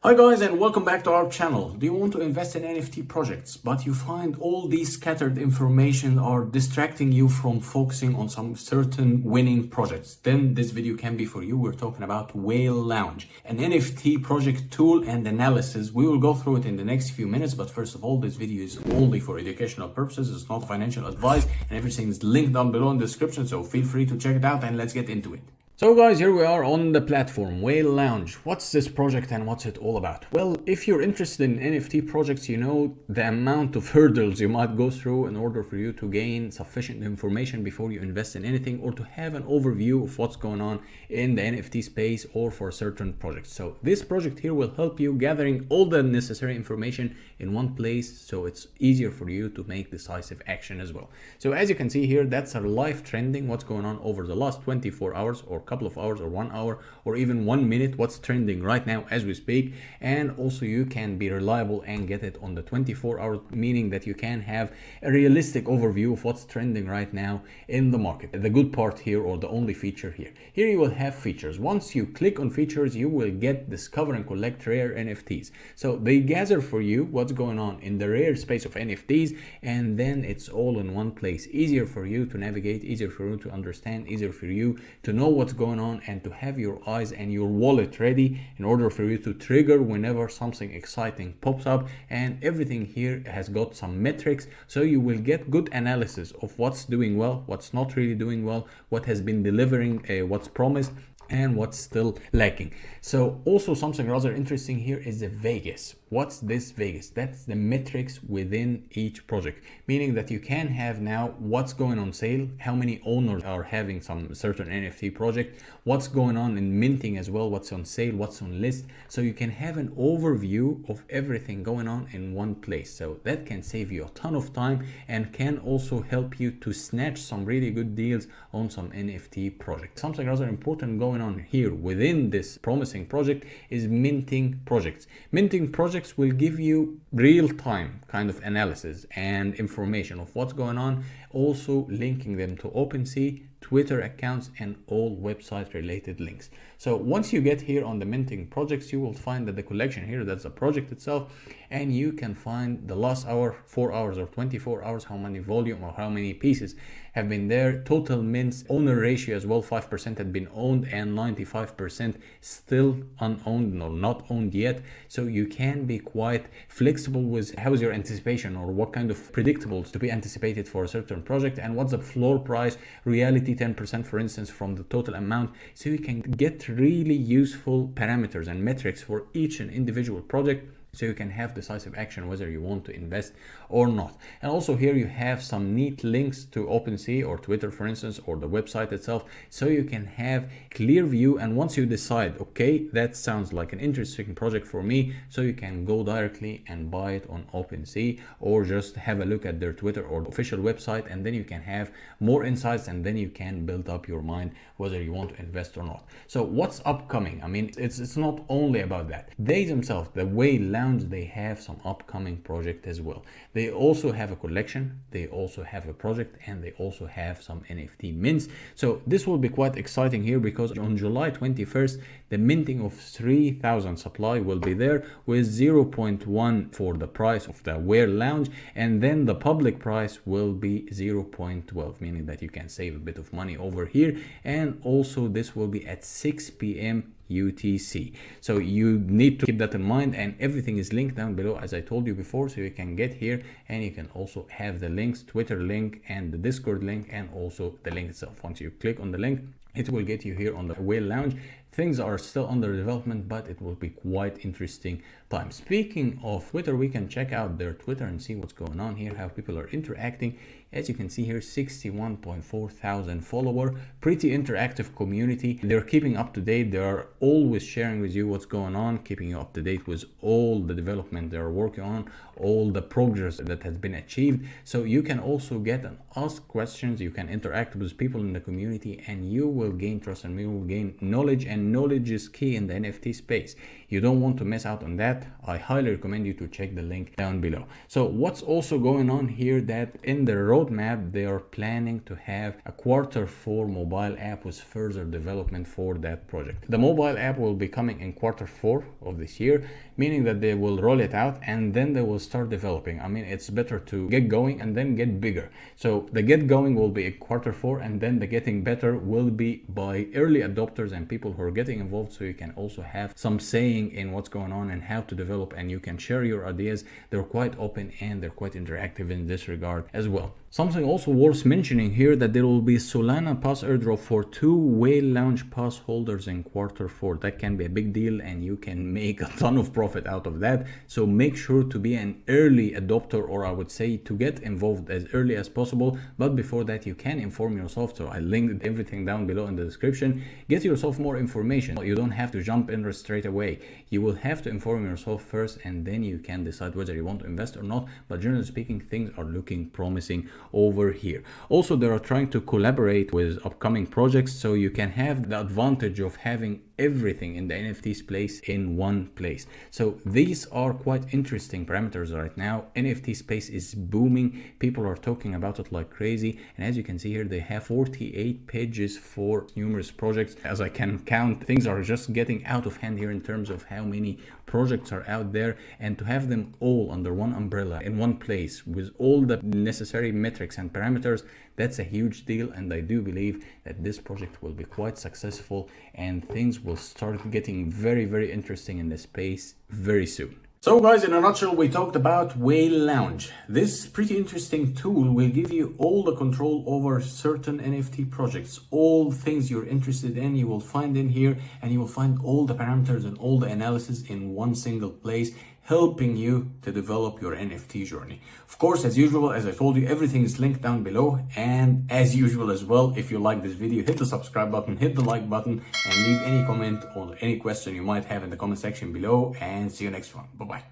Hi guys, and welcome back to our channel. Do you want to invest in NFT projects, but you find all these scattered information are distracting you from focusing on some certain winning projects? Then this video can be for you. We're talking about Whale Lounge, an NFT project tool and analysis. We will go through it in the next few minutes, but first of all, this video is only for educational purposes. It's not financial advice, and everything is linked down below in the description, so feel free to check it out and let's get into it. So guys, here we are on the platform, Whale Lounge. What's this project and what's it all about? Well, if you're interested in NFT projects, you know the amount of hurdles you might go through in order for you to gain sufficient information before you invest in anything, or to have an overview of what's going on in the NFT space or for certain projects. So this project here will help you gathering all the necessary information in one place, so it's easier for you to make decisive action as well. So as you can see here, that's our live trending, what's going on over the last 24 hours or couple of hours or 1 hour or even 1 minute, what's trending right now as we speak. And also you can be reliable and get it on the 24 hours, meaning that you can have a realistic overview of what's trending right now in the market. The good part here, or the only feature here you will have features. Once you click on features, you will get discover and collect rare NFTs. So they gather for you what's going on in the rare space of NFTs, and then it's all in one place. Easier for you to navigate, easier for you to understand, easier for you to know what's going on and to have your eyes and your wallet ready in order for you to trigger whenever something exciting pops up. And everything here has got some metrics, so you will get good analysis of what's doing well, what's not really doing well, what has been delivering what's promised, and what's still lacking. So also something rather interesting here is the Vegas. What's this Vegas? That's the metrics within each project, meaning that you can have now what's going on sale, how many owners are having some certain NFT project, what's going on in minting as well, what's on sale, what's on list. So you can have an overview of everything going on in one place. So that can save you a ton of time and can also help you to snatch some really good deals on some NFT projects. Something rather important going on here within this promising project is minting projects. Minting projects will give you real-time kind of analysis and information of what's going on, also linking them to OpenSea, Twitter accounts, and all website related links. So once you get here on the minting projects, you will find that the collection here, that's the project itself, and you can find the last hour, 4 hours or 24 hours, how many volume or how many pieces have been there, total mints, owner ratio as well, 5% had been owned and 95% still unowned or not owned yet. So you can be quite flexible with how is your anticipation or what kind of predictables to be anticipated for a certain project, and what's the floor price, reality 10% for instance from the total amount. So you can get really useful parameters and metrics for each and individual project, so you can have decisive action whether you want to invest or not. And also here you have some neat links to OpenSea or Twitter for instance, or the website itself, so you can have clear view. And once you decide, okay, that sounds like an interesting project for me, so you can go directly and buy it on OpenSea, or just have a look at their Twitter or official website, and then you can have more insights, and then you can build up your mind whether you want to invest or not. So what's upcoming? I mean, it's not only about that. They themselves, the Whale Lounge, they have some upcoming project as well. They also have a collection, they also have a project, and they also have some NFT mints. So this will be quite exciting here, because on July 21st, the minting of 3,000 supply will be there with 0.1 for the price of the Whale Lounge, and then the public price will be 0.12, meaning that you can save a bit of money over here. And also this will be at 6 p.m. UTC. So you need to keep that in mind, and everything is linked down below as I told you before, so you can get here and you can also have the links, Twitter link and the Discord link, and also the link itself. Once you click on the link, it will get you here on the Whale Lounge. Things are still under development, but it will be quite interesting time. Speaking of Twitter, we can check out their Twitter and see what's going on here, how people are interacting. As you can see here, 61.4 thousand follower, pretty interactive community. They're keeping up to date. They are always sharing with you what's going on, keeping you up to date with all the development they're working on, all the progress that has been achieved. So you can also get and ask questions, you can interact with people in the community, and you will gain trust and you will gain knowledge, and knowledge is key in the NFT space. You don't want to miss out on that. I highly recommend you to check the link down below. So what's also going on here, that in the roadmap they are planning to have a Q4 mobile app with further development for that project. The mobile app will be coming in Q4 of this year, meaning that they will roll it out and then they will start developing. I mean, it's better to get going and then get bigger. So the get going will be in Q4, and then the getting better will be by early adopters and people who are getting involved, so you can also have some saying in what's going on and how to develop, and you can share your ideas. They're quite open and they're quite interactive in this regard as well. Something also worth mentioning here, that there will be Solana pass airdrop for 2 whale launch pass holders in Q4. That can be a big deal and you can make a ton of profit out of that. So make sure to be an early adopter, or I would say to get involved as early as possible. But before that, you can inform yourself. So I linked everything down below in the description. Get yourself more information. You don't have to jump in straight away. You will have to inform yourself first, and then you can decide whether you want to invest or not. But generally speaking, things are looking promising over here. Also, they are trying to collaborate with upcoming projects, so you can have the advantage of having everything in the NFTs place in one place. So these are quite interesting parameters right now. NFT space is booming. People are talking about it like crazy. And as you can see here, they have 48 pages for numerous projects. As I can count, things are just getting out of hand here in terms of how many projects are out there, and to have them all under one umbrella in one place with all the necessary metrics and parameters, that's a huge deal. And I do believe that this project will be quite successful and things will start getting very, very interesting in the space very soon. So guys, in a nutshell, we talked about Whale Lounge. This pretty interesting tool will give you all the control over certain NFT projects. All things you're interested in, you will find in here, and you will find all the parameters and all the analysis in one single place, helping you to develop your NFT journey. Of course, as usual, as I told you, everything is linked down below. And as usual as well, if you like this video, hit the subscribe button, hit the like button, and leave any comment or any question you might have in the comment section below. And see you next one. Bye-bye.